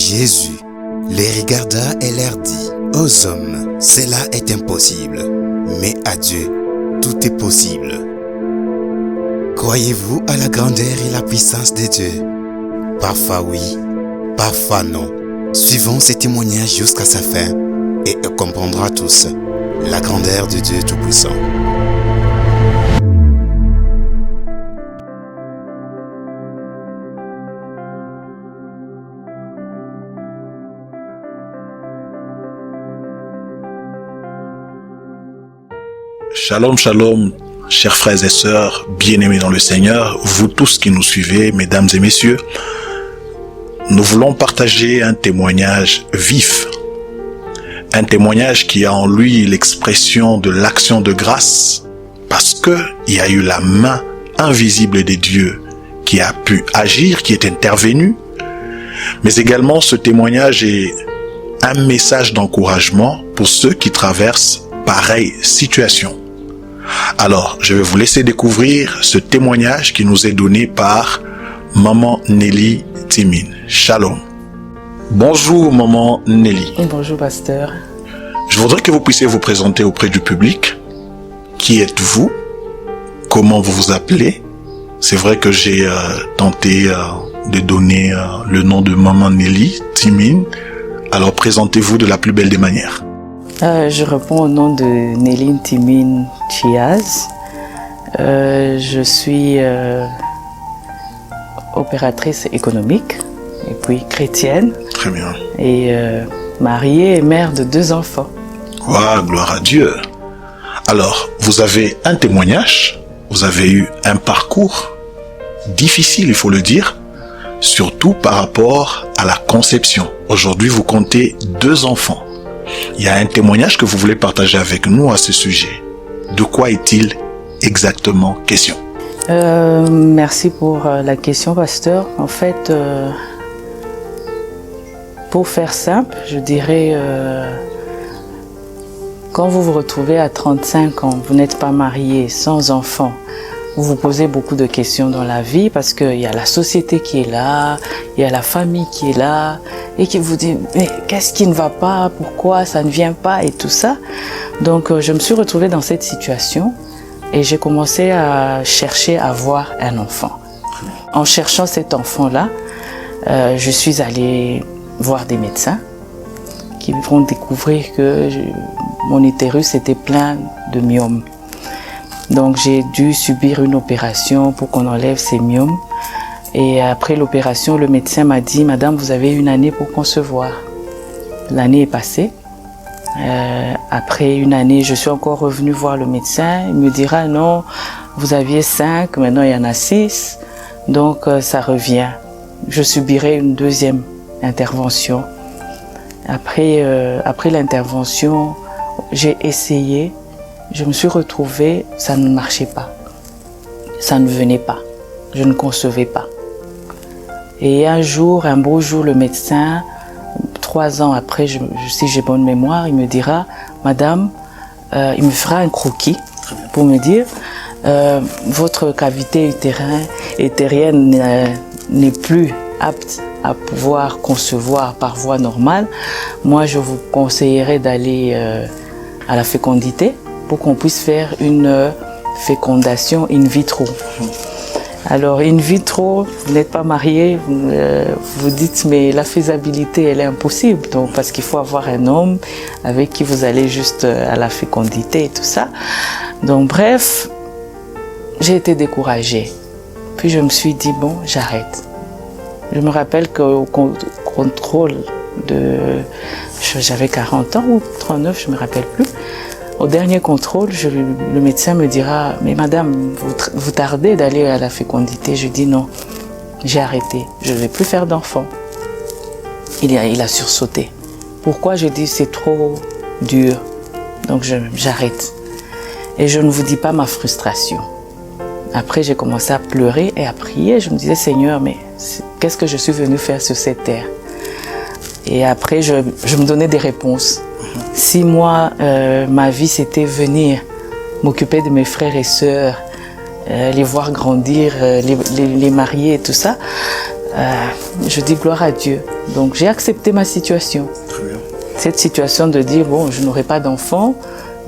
Jésus les regarda et leur dit: aux hommes, cela est impossible, mais à Dieu, tout est possible. Croyez-vous à la grandeur et la puissance de Dieu? Parfois oui, parfois non. Suivons ces témoignages jusqu'à sa fin et on comprendra tous la grandeur de Dieu Tout-Puissant. Shalom, shalom, chers frères et sœurs, bien-aimés dans le Seigneur, vous tous qui nous suivez, mesdames et messieurs, nous voulons partager un témoignage vif, un témoignage qui a en lui l'expression de l'action de grâce, parce qu'il y a eu la main invisible des dieux qui a pu agir, qui est intervenue, mais également ce témoignage est un message d'encouragement pour ceux qui traversent pareille situation. Alors, je vais vous laisser découvrir ce témoignage qui nous est donné par Maman Nelly Timine. Shalom. Bonjour Maman Nelly. Bonjour pasteur. Je voudrais que vous puissiez vous présenter auprès du public. Qui êtes-vous? Comment vous vous appelez? C'est vrai que j'ai tenté de donner le nom de Maman Nelly Timine. Alors présentez-vous de la plus belle des manières. Je réponds au nom de Nelly Timine Chiaz. Je suis opératrice économique et puis chrétienne. Très bien. Et mariée et mère de 2 enfants. Waouh, gloire à Dieu. Alors, vous avez un témoignage, vous avez eu un parcours difficile, il faut le dire, surtout par rapport à la conception. Aujourd'hui, vous comptez 2 enfants. Il y a un témoignage que vous voulez partager avec nous à ce sujet. De quoi est-il exactement question? Merci pour la question, pasteur. En fait, pour faire simple, je dirais, quand vous vous retrouvez à 35 ans, vous n'êtes pas marié, sans enfant, vous vous posez beaucoup de questions dans la vie parce qu'il y a la société qui est là, il y a la famille qui est là et qui vous dit mais qu'est-ce qui ne va pas, pourquoi ça ne vient pas et tout ça. Donc je me suis retrouvée dans cette situation et j'ai commencé à chercher à avoir un enfant. En cherchant cet enfant-là, je suis allée voir des médecins qui vont découvrir que mon utérus était plein de myomes. Donc j'ai dû subir une opération pour qu'on enlève ces myomes. Et après l'opération, le médecin m'a dit: Madame, vous avez 1 année pour concevoir. L'année est passée. Après 1 année, je suis encore revenue voir le médecin. Il me dira: non, vous aviez 5, maintenant il y en a 6. Donc ça revient. Je subirai une 2e intervention. Après l'intervention, j'ai essayé. Je me suis retrouvée, ça ne marchait pas. Ça ne venait pas. Je ne concevais pas. Et un beau jour, le médecin, 3 ans après, si j'ai bonne mémoire, il me dira: Madame, il me fera un croquis pour me dire votre cavité utérienne n'est plus apte à pouvoir concevoir par voie normale. Moi, je vous conseillerais d'aller à la fécondité pour qu'on puisse faire une fécondation in vitro. Alors, in vitro, vous n'êtes pas marié, vous dites, mais la faisabilité, elle est impossible. Donc, parce qu'il faut avoir un homme avec qui vous allez juste à la fécondité et tout ça. Donc, bref, j'ai été découragée. Puis, je me suis dit, bon, j'arrête. Je me rappelle qu'au contrôle j'avais 40 ans ou 39, je ne me rappelle plus. Au dernier contrôle, le médecin me dira: mais madame, vous tardez d'aller à la fécondité. Je dis non, j'ai arrêté, je ne vais plus faire d'enfants. Il a sursauté. Pourquoi? Je dis c'est trop dur, donc j'arrête. Et je ne vous dis pas ma frustration. Après, j'ai commencé à pleurer et à prier. Je me disais: Seigneur, mais qu'est-ce que je suis venu faire sur cette terre? Et après, je me donnais des réponses. Si moi, ma vie, c'était venir m'occuper de mes frères et sœurs, les voir grandir, les marier et tout ça, je dis gloire à Dieu. Donc j'ai accepté ma situation. Très bien. Cette situation de dire, bon, je n'aurai pas d'enfant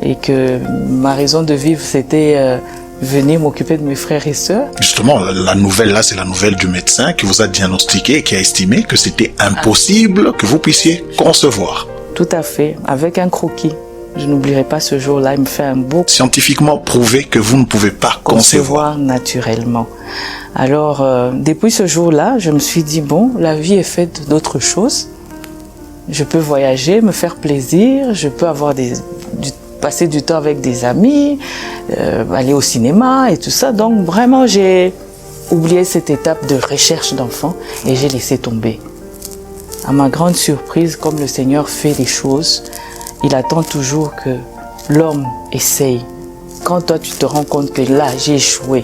et que ma raison de vivre, c'était venir m'occuper de mes frères et sœurs. Justement, la nouvelle là, c'est la nouvelle du médecin qui vous a diagnostiqué et qui a estimé que c'était impossible que vous puissiez concevoir. Tout à fait, avec un croquis. Je n'oublierai pas ce jour-là, il me fait un beau Scientifiquement prouvé que vous ne pouvez pas concevoir. naturellement. Alors, depuis ce jour-là, je me suis dit, bon, la vie est faite d'autres choses. Je peux voyager, me faire plaisir, je peux avoir passer du temps avec des amis, aller au cinéma et tout ça. Donc, vraiment, j'ai oublié cette étape de recherche d'enfants et j'ai laissé tomber. À ma grande surprise, comme le Seigneur fait les choses, il attend toujours que l'homme essaye. Quand toi, tu te rends compte que là, j'ai échoué,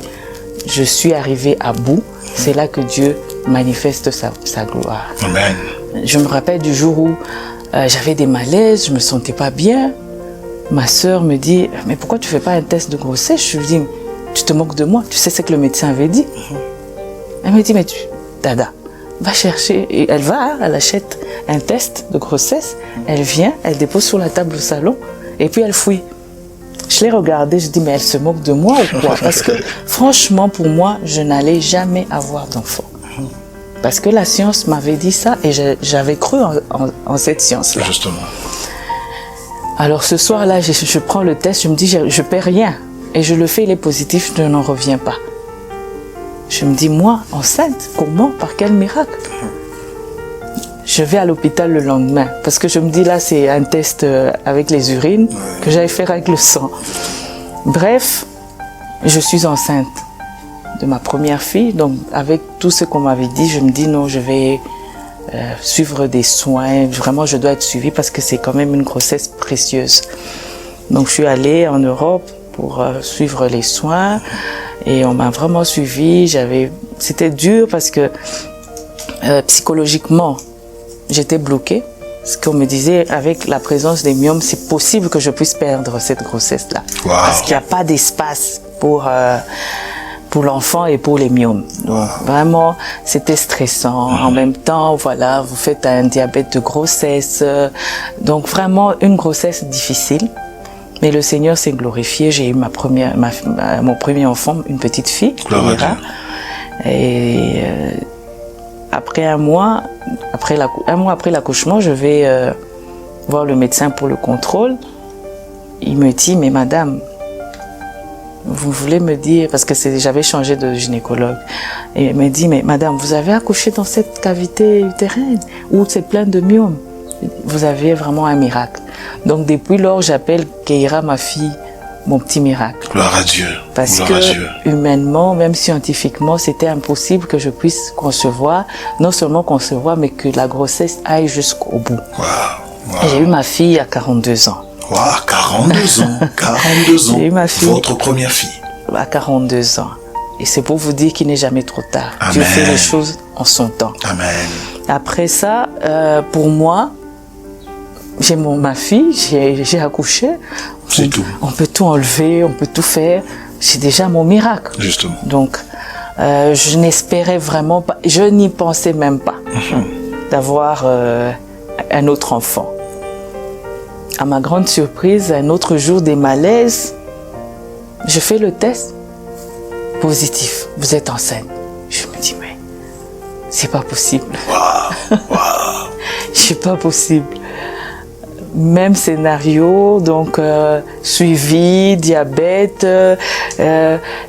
je suis arrivé à bout, c'est là que Dieu manifeste sa gloire. Amen. Je me rappelle du jour où j'avais des malaises, je me sentais pas bien. Ma sœur me dit, mais pourquoi tu fais pas un test de grossesse? Je lui dis, tu te moques de moi, tu sais ce que le médecin avait dit. Elle me dit, mais Dada, va chercher. Et elle achète un test de grossesse, elle vient, elle dépose sur la table au salon, et puis elle fouille. Je l'ai regardée, je dis, mais elle se moque de moi ou quoi? Parce que franchement, pour moi, je n'allais jamais avoir d'enfant. Parce que la science m'avait dit ça, et j'avais cru en cette science-là. Justement. Alors ce soir-là, je prends le test, je me dis, je perds rien. Et je le fais, il est positif, je n'en reviens pas. Je me dis, moi, enceinte, comment? Par quel miracle? Je vais à l'hôpital le lendemain, parce que je me dis, là, c'est un test avec les urines que j'allais faire avec le sang. Bref, je suis enceinte de ma première fille. Donc, avec tout ce qu'on m'avait dit, je me dis, non, je vais suivre des soins. Vraiment, je dois être suivie parce que c'est quand même une grossesse précieuse. Donc, je suis allée en Europe pour suivre les soins et on m'a vraiment suivie. C'était dur parce que psychologiquement, j'étais bloquée. Parce qu'on me disait, avec la présence des myomes, c'est possible que je puisse perdre cette grossesse-là. Wow. Parce qu'il n'y a pas d'espace pour l'enfant et pour les myomes. Donc, vraiment, c'était stressant. En même temps, voilà, vous faites un diabète de grossesse. Donc, vraiment, une grossesse difficile. Mais le Seigneur s'est glorifié. J'ai eu mon premier enfant, une petite fille. Gloire à Dieu. Et après un mois après l'accouchement, je vais voir le médecin pour le contrôle. Il me dit, mais madame, vous voulez me dire, parce que j'avais changé de gynécologue, et il me dit, mais madame, vous avez accouché dans cette cavité utérine où c'est plein de myomes. Vous avez vraiment un miracle. Donc depuis lors, j'appelle Keira, ma fille, mon petit miracle. Gloire à Dieu. Parce Gloire que à Dieu. humainement, même scientifiquement, c'était impossible que je puisse concevoir, non seulement concevoir, mais que la grossesse aille jusqu'au bout. Wow. Wow. J'ai eu ma fille à 42 ans. Wow, 42 ans. 42 ans. J'ai eu ma fille. Votre première fille. À 42 ans. Et c'est pour vous dire qu'il n'est jamais trop tard. Amen. Dieu fait les choses en son temps. Amen. Après ça, pour moi, j'ai ma fille, j'ai accouché. C'est tout. On peut tout enlever, on peut tout faire. C'est déjà mon miracle. Justement. Donc, je n'espérais vraiment pas, je n'y pensais même pas d'avoir un autre enfant. À ma grande surprise, un autre jour des malaises, je fais le test positif. Vous êtes enceinte. Je me dis, mais c'est pas possible. Wow. Wow. C'est pas possible. Même scénario, donc suivi, diabète.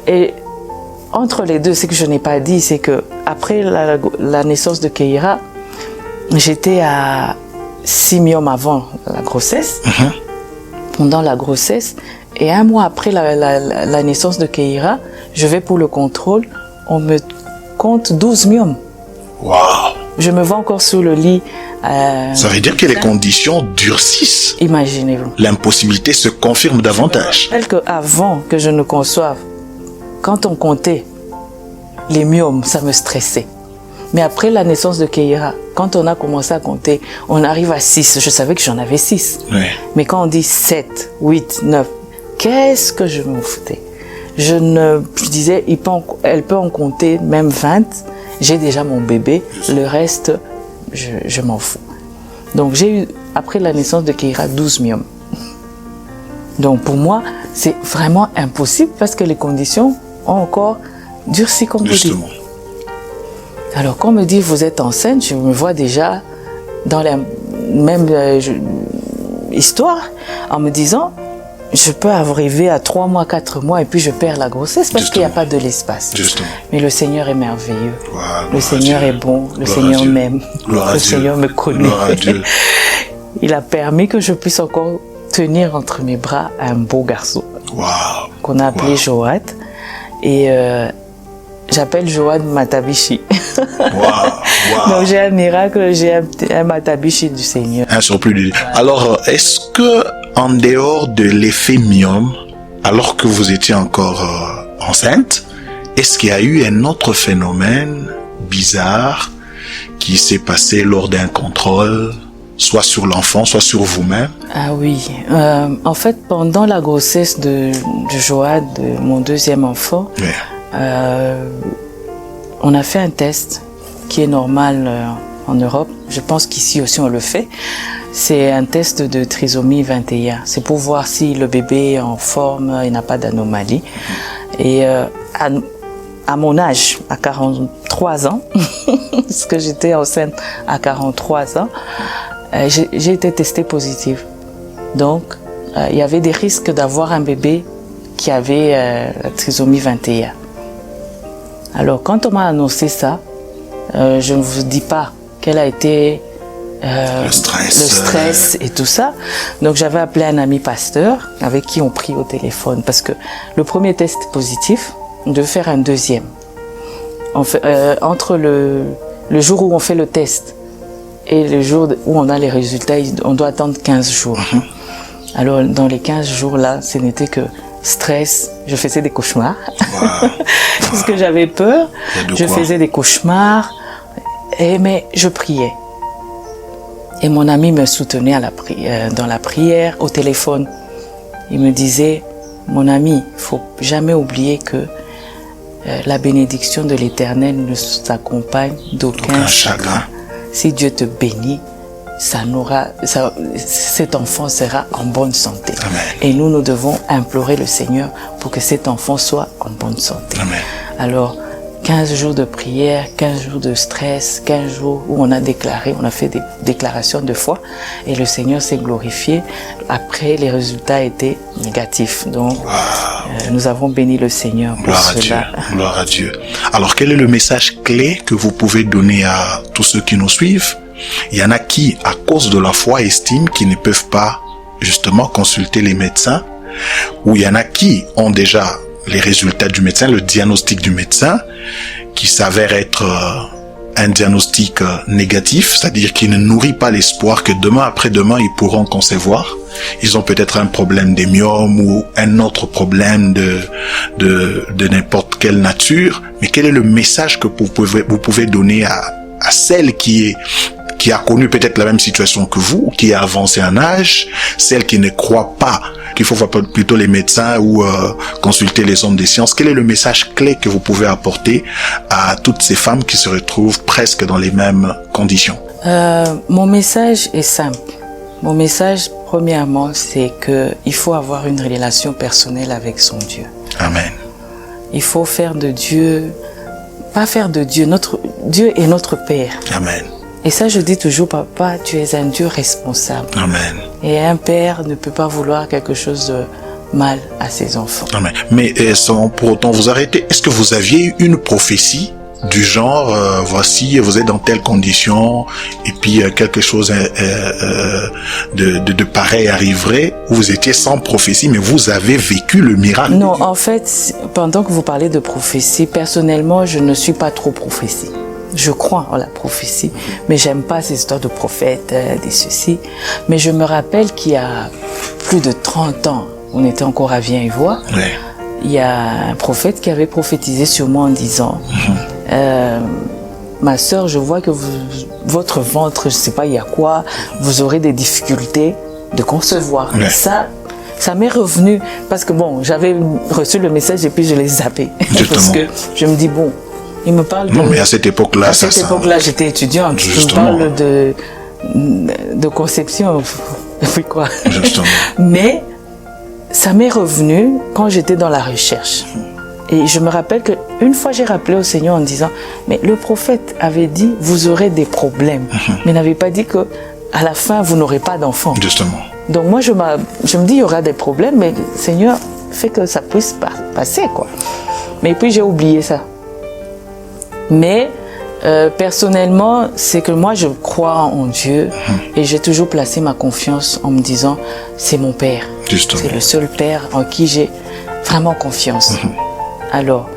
Et entre les deux, ce que je n'ai pas dit, c'est que après la naissance de Keira, j'étais à 6 myomes avant la grossesse, pendant la grossesse, et un mois après la naissance de Keira, je vais pour le contrôle, on me compte 12 myomes. Wow. Je me vois encore sur le lit. Ça veut dire que les conditions durcissent. Imaginez-vous. L'impossibilité se confirme davantage. Tel qu'avant que je ne conçoive, quand on comptait les myomes, ça me stressait. Mais après la naissance de Keira, quand on a commencé à compter, on arrive à 6. Je savais que j'en avais 6. Oui. Mais quand on dit 7, 8, 9, qu'est-ce que je me foutais? Je disais, elle peut en compter même 20 j'ai déjà mon bébé, le reste, je m'en fous. Donc j'ai eu, après la naissance de Keira, 12 myomes. Donc pour moi, c'est vraiment impossible parce que les conditions ont encore durci, comme vous dites. Alors quand on me dit vous êtes enceinte, je me vois déjà dans la même histoire en me disant je peux arriver à 3 mois, 4 mois et puis je perds la grossesse parce qu'il n'y a pas de l'espace. Mais le Seigneur est merveilleux. Wow, le Seigneur est bon. Le Seigneur m'aime. Le Seigneur me connaît. Il a permis que je puisse encore tenir entre mes bras un beau garçon qu'on a appelé Joad. Et j'appelle Joad Matabishi. Donc j'ai un miracle, j'ai un Matabishi du Seigneur. Un surplus de... Alors, est-ce que en dehors de l'effet myome, alors que vous étiez encore enceinte, est-ce qu'il y a eu un autre phénomène bizarre qui s'est passé lors d'un contrôle, soit sur l'enfant, soit sur vous-même? Ah oui. En fait, pendant la grossesse de Joad, de mon deuxième enfant, on a fait un test qui est normal en Europe. Je pense qu'ici aussi on le fait. C'est un test de trisomie 21. C'est pour voir si le bébé est en forme, il n'a pas d'anomalie. Et à mon âge, à 43 ans, parce que j'étais enceinte à 43 ans, j'ai été testée positive. Donc, il y avait des risques d'avoir un bébé qui avait la trisomie 21. Alors, quand on m'a annoncé ça, je ne vous dis pas quel a été le stress et tout ça. Donc, j'avais appelé un ami pasteur avec qui on prie au téléphone parce que le premier test positif, on devait faire un deuxième. Entre le jour où on fait le test et le jour où on a les résultats, on doit attendre 15 jours. Alors, dans les 15 jours-là, ce n'était que stress, je faisais des cauchemars. Parce que j'avais peur, je faisais des cauchemars, mais je priais. Et mon ami me soutenait dans la prière, au téléphone. Il me disait, mon ami, il ne faut jamais oublier que la bénédiction de l'Éternel ne s'accompagne d'aucun chagrin. Si Dieu te bénit, cet enfant sera en bonne santé. Amen. Et nous devons implorer le Seigneur pour que cet enfant soit en bonne santé. Amen. Alors, 15 jours de prière, 15 jours de stress, 15 jours où on a fait des déclarations de foi et le Seigneur s'est glorifié. Après, les résultats étaient négatifs. Donc, nous avons béni le Seigneur pour cela. Gloire à Dieu. Alors, quel est le message clé que vous pouvez donner à tous ceux qui nous suivent? Il y en a qui, à cause de la foi, estiment qu'ils ne peuvent pas justement consulter les médecins, ou il y en a qui ont déjà les résultats du médecin, le diagnostic du médecin, qui s'avère être un diagnostic négatif, c'est-à-dire qui ne nourrit pas l'espoir que demain après-demain ils pourront concevoir. Ils ont peut-être un problème des myomes ou un autre problème de n'importe quelle nature. Mais quel est le message que vous pouvez donner à celle qui a connu peut-être la même situation que vous, qui a avancé en âge, celle qui ne croit pas qu'il faut voir plutôt les médecins ou consulter les hommes des sciences? Quel est le message clé que vous pouvez apporter à toutes ces femmes qui se retrouvent presque dans les mêmes conditions? Mon message est simple. Mon message, premièrement, c'est qu'il faut avoir une relation personnelle avec son Dieu. Amen. Il faut faire de Dieu, pas faire de Dieu, Dieu est notre Père. Amen. Et ça, je dis toujours, papa, tu es un Dieu responsable. Amen. Et un père ne peut pas vouloir quelque chose de mal à ses enfants. Amen. Mais sans pour autant vous arrêter, est-ce que vous aviez une prophétie du genre, voici, vous êtes dans telle condition, et puis quelque chose de pareil arriverait, où vous étiez sans prophétie, mais vous avez vécu le miracle? Non, en fait, pendant que vous parlez de prophétie, personnellement, je ne suis pas trop prophétie. Je crois en la prophétie, mais j'aime pas ces histoires de prophètes, des ceci. Mais je me rappelle qu'il y a plus de 30 ans, on était encore à Viens-et-Voix, il y a un prophète qui avait prophétisé sur moi en disant ma sœur, je vois que votre ventre, je sais pas il y a quoi, vous aurez des difficultés de concevoir. Ça m'est revenu parce que bon, j'avais reçu le message et puis je l'ai zappé. Parce que je me dis bon, Il me parle Non, mais à cette époque-là, à cette époque-là, j'étais étudiante. Justement. Il me parle de conception. Oui, quoi. Justement. Mais ça m'est revenu quand j'étais dans la recherche. Et je me rappelle qu'une fois, j'ai rappelé au Seigneur en disant, mais le prophète avait dit, vous aurez des problèmes. Mais il n'avait pas dit que à la fin, vous n'aurez pas d'enfant. Justement. Donc moi, je me dis, il y aura des problèmes, mais le Seigneur fait que ça puisse passer, quoi. Mais puis, j'ai oublié ça. Mais personnellement, c'est que moi, je crois en Dieu et j'ai toujours placé ma confiance en me disant, c'est mon Père. Justement. C'est le seul Père en qui j'ai vraiment confiance. Alors,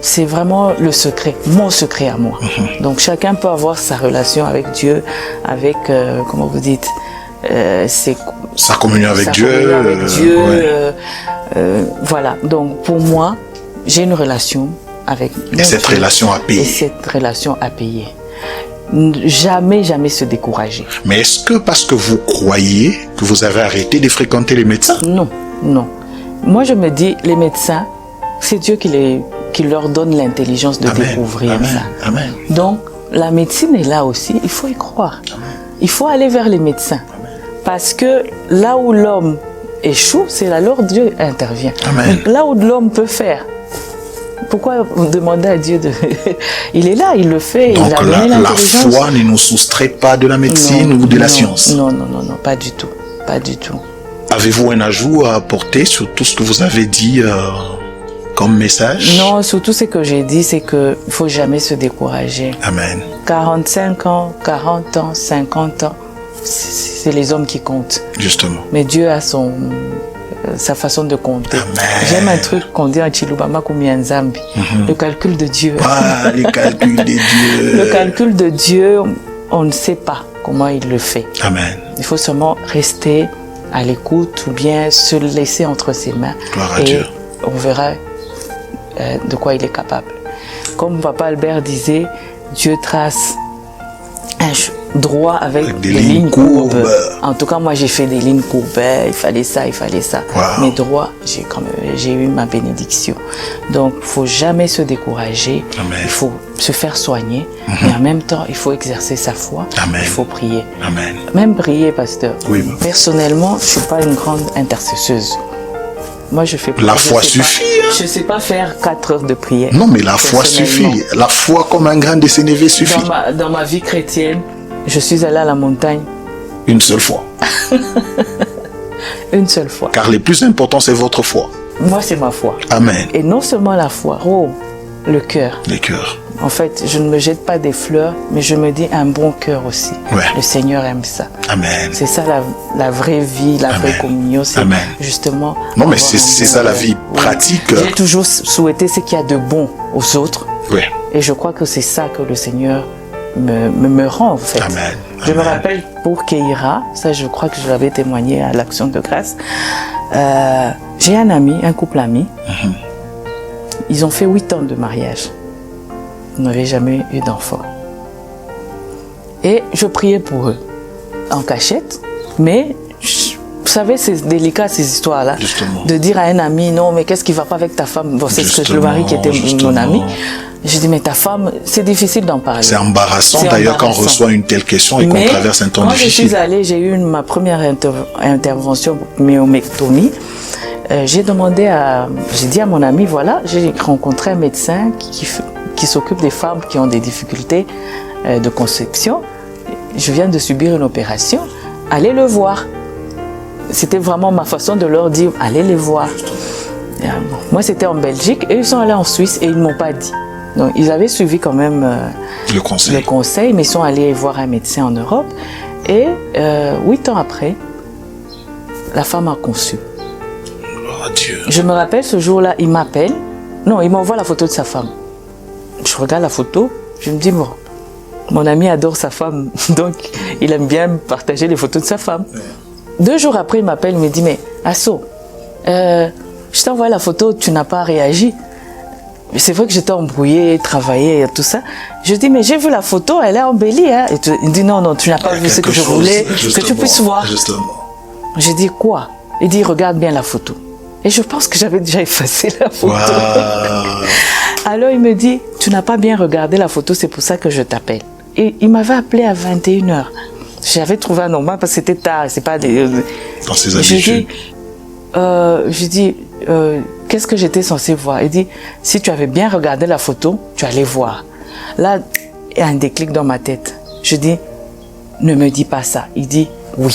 c'est vraiment le secret, mon secret à moi. Donc, chacun peut avoir sa relation avec Dieu, avec, comment vous dites, sa communion avec Dieu. Dieu voilà. Donc, pour moi, j'ai une relation avec Et cette Dieu. relation a payé. Et cette relation a payé. Jamais, jamais se décourager. Mais est-ce que parce que vous croyez que vous avez arrêté de fréquenter les médecins? Non, non. Moi, je me dis, les médecins, c'est Dieu qui leur donne l'intelligence de découvrir ça. Amen. Donc, la médecine est là aussi, il faut y croire. Amen. Il faut aller vers les médecins. Amen. Parce que là où l'homme échoue, c'est là où Dieu intervient. Amen. Donc, là où l'homme peut faire, pourquoi vous demandez à Dieu de... Il est là, il le fait. Donc il a donné la foi ne nous soustrait pas de la médecine ou de la science? Non, pas du tout. Pas du tout. Avez-vous un ajout à apporter sur tout ce que vous avez dit comme message? Non, surtout ce que j'ai dit, c'est qu'il ne faut jamais se décourager. Amen. 45 ans, 40 ans, 50 ans, c'est les hommes qui comptent. Justement. Mais Dieu a sa façon de compter. J'aime un truc qu'on dit en Chilubama Kumianzambi, le calcul de Dieu. Ah, le calcul de Dieu. Le calcul de Dieu, on ne sait pas comment il le fait. Amen. Il faut seulement rester à l'écoute ou bien se laisser entre ses mains. Gloire à Dieu. On verra de quoi il est capable. Comme Papa Albert disait, Dieu trace un droit avec des lignes courbes. En tout cas, moi, j'ai fait des lignes courbes. Il fallait ça, il fallait ça. Wow. Mais droit, j'ai eu ma bénédiction. Donc, il ne faut jamais se décourager. Amen. Il faut se faire soigner. Mais en même temps, il faut exercer sa foi. Amen. Il faut prier. Amen. Même prier, pasteur. Oui. Personnellement, je ne suis pas une grande intercesseuse. Moi, je fais la foi suffit. Je ne sais pas faire 4 heures de prière. Non, mais la foi suffit. La foi comme un grain de sénévé suffit. Dans ma vie chrétienne, je suis allée à la montagne. Une seule fois. Une seule fois. Car le plus important, c'est votre foi. Moi, c'est ma foi. Amen. Et non seulement la foi, le cœur. Le cœur. En fait, je ne me jette pas des fleurs, mais je me dis un bon cœur aussi. Ouais. Le Seigneur aime ça. Amen. C'est ça la vraie vie, la vraie communion. C'est justement... Non, mais c'est ça la vie pratique. J'ai toujours souhaité ce qu'il y a de bon aux autres. Oui. Et je crois que c'est ça que le Seigneur me rend, en fait. Amen. Je me rappelle pour Keira, ça je crois que je l'avais témoigné à l'Action de Grâce. J'ai un couple ami. Ils ont fait 8 ans de mariage. Ils n'avaient jamais eu d'enfant. Et je priais pour eux, en cachette. Mais, vous savez, c'est délicat ces histoires-là. De dire à un ami, non, mais qu'est-ce qui ne va pas avec ta femme? Bon, c'est le mari qui était mon ami. J'ai dit, mais ta femme, c'est difficile d'en parler. C'est embarrassant d'ailleurs quand on reçoit une telle question et qu'on traverse un temps difficile. Quand je suis allée, j'ai eu ma première intervention myomectomie. J'ai dit à mon ami, voilà, j'ai rencontré un médecin qui s'occupe des femmes qui ont des difficultés de conception. Je viens de subir une opération, allez le voir. C'était vraiment ma façon de leur dire, allez les voir. Moi, c'était en Belgique et ils sont allés en Suisse et ils ne m'ont pas dit. Donc, ils avaient suivi quand même le conseil, mais ils sont allés voir un médecin en Europe. Et 8 ans après, la femme a conçu. Oh, Dieu. Je me rappelle ce jour-là, il m'appelle. Non, il m'envoie la photo de sa femme. Je regarde la photo, je me dis, bon, mon ami adore sa femme, donc il aime bien partager les photos de sa femme. 2 jours après, il m'appelle, il me dit, mais Asso, je t'envoie la photo, tu n'as pas réagi. C'est vrai que j'étais embrouillée, travaillée et tout ça. Je dis, mais j'ai vu la photo, elle est embellie. Hein? Et il dit, non, tu n'as pas vu ce que je voulais, que tu puisses voir. J'ai dit, quoi? Il dit, regarde bien la photo. Et je pense que j'avais déjà effacé la photo. Wow. Alors il me dit, tu n'as pas bien regardé la photo, c'est pour ça que je t'appelle. Et il m'avait appelé à 21h. J'avais trouvé anormal parce que c'était tard, c'est pas des... Dans ses habitudes. Je dis, qu'est-ce que j'étais censée voir? Il dit, si tu avais bien regardé la photo, tu allais voir. Là, il y a un déclic dans ma tête. Je dis, ne me dis pas ça. Il dit, oui.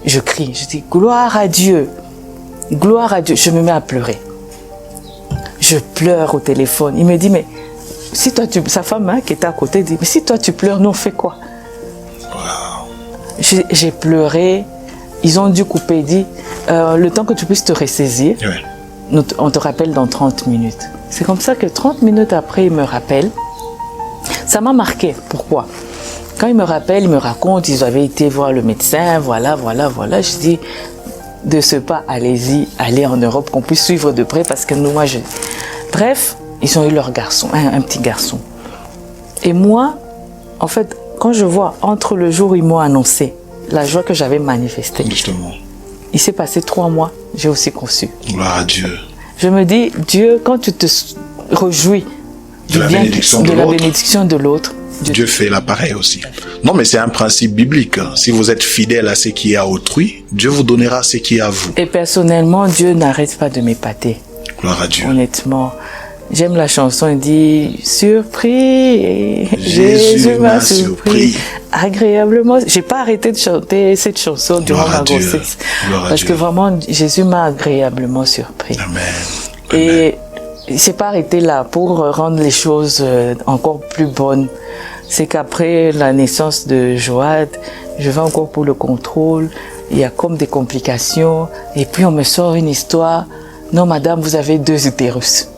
Je crie, je dis, gloire à Dieu. Gloire à Dieu. Je me mets à pleurer. Je pleure au téléphone. Il me dit, mais si toi, sa femme qui était à côté dit, mais si toi tu pleures, nous on fait quoi? Wow. J'ai pleuré. Ils ont dû couper. Il dit, le temps que tu puisses te ressaisir, oui. On te rappelle dans 30 minutes. C'est comme ça que 30 minutes après, il me rappelle. Ça m'a marqué. Pourquoi? Quand il me rappelle, il me raconte, ils avaient été voir le médecin, voilà. Je dis, de ce pas, allez-y, allez en Europe, qu'on puisse suivre de près, parce que nous, Bref, ils ont eu leur garçon, un petit garçon. Et moi, en fait, quand je vois, entre le jour où ils m'ont annoncé, la joie que j'avais manifestée. Justement. Il s'est passé 3 mois, j'ai aussi conçu. Gloire à Dieu. Je me dis, Dieu, quand tu te réjouis de la bénédiction de l'autre, Dieu fait l'appareil aussi. Non, mais c'est un principe biblique. Si vous êtes fidèle à ce qui est à autrui, Dieu vous donnera ce qui est à vous. Et personnellement, Dieu n'arrête pas de m'épater. Gloire à Dieu. Honnêtement. J'aime la chanson, il dit « Surpris, Jésus m'a surpris. » Agréablement. J'ai pas arrêté de chanter cette chanson durant ma grossesse. Parce que vraiment, Jésus m'a agréablement surpris. Amen. Et c'est pas arrêté là pour rendre les choses encore plus bonnes. C'est qu'après la naissance de Joad, je vais encore pour le contrôle. Il y a comme des complications. Et puis on me sort une histoire. Non, madame, vous avez 2 utérus.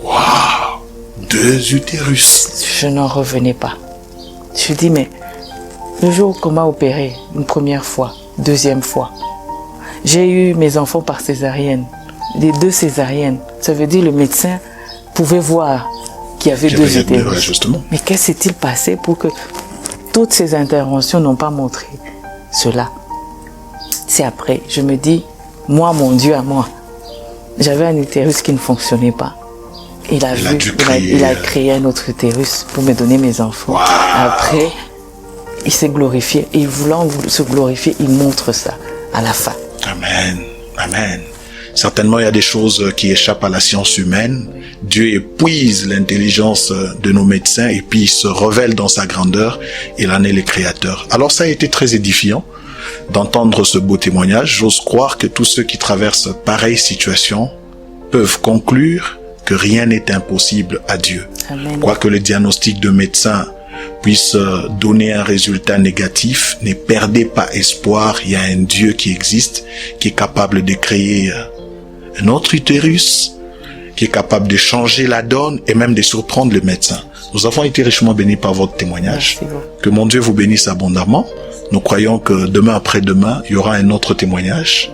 Waouh! 2 utérus. Je n'en revenais pas. Je dis, mais le jour qu'on m'a opéré, une première fois, deuxième fois, j'ai eu mes enfants par césarienne. Les 2 césariennes. Ça veut dire le médecin pouvait voir qu'il y avait 2 utérus. Mais qu'est-ce qui s'est-il passé pour que toutes ces interventions n'ont pas montré cela? C'est après, je me dis, moi, mon Dieu à moi, j'avais un utérus qui ne fonctionnait pas. Il a créé un autre utérus pour me donner mes enfants. Wow. Après, il s'est glorifié. Et voulant se glorifier, il montre ça à la fin. Amen. Amen. Certainement, il y a des choses qui échappent à la science humaine. Dieu épuise l'intelligence de nos médecins et puis il se révèle dans sa grandeur. Il en est le créateur. Alors, ça a été très édifiant d'entendre ce beau témoignage. J'ose croire que tous ceux qui traversent pareille situation peuvent conclure que rien n'est impossible à Dieu. Amen. Quoique le diagnostic de médecin puisse donner un résultat négatif, ne perdez pas espoir. Il y a un Dieu qui existe, qui est capable de créer un autre utérus, qui est capable de changer la donne et même de surprendre le médecin. Nous avons été richement bénis par votre témoignage. Que mon Dieu vous bénisse abondamment. Nous croyons que demain après-demain, il y aura un autre témoignage.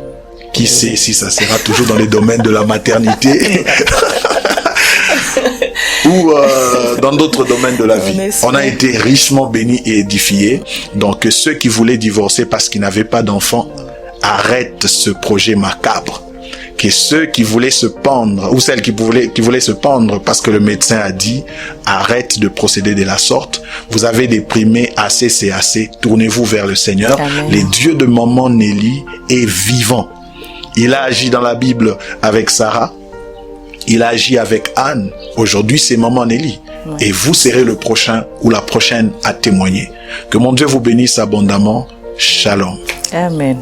Qui sait si ça sera toujours dans les domaines de la maternité ou dans d'autres domaines de la vie. On a été richement bénis et édifiés. Donc ceux qui voulaient divorcer parce qu'ils n'avaient pas d'enfants, arrêtent ce projet macabre. Que ceux qui voulaient se pendre, ou celles qui voulaient se pendre parce que le médecin a dit, arrête de procéder de la sorte. Vous avez déprimé assez, c'est assez. Tournez-vous vers le Seigneur. Amen. Le Dieu de maman Nelly est vivant. Il a agi dans la Bible avec Sarah. Il a agi avec Anne. Aujourd'hui, c'est maman Nelly. Ouais. Et vous serez le prochain ou la prochaine à témoigner. Que mon Dieu vous bénisse abondamment. Shalom. Amen.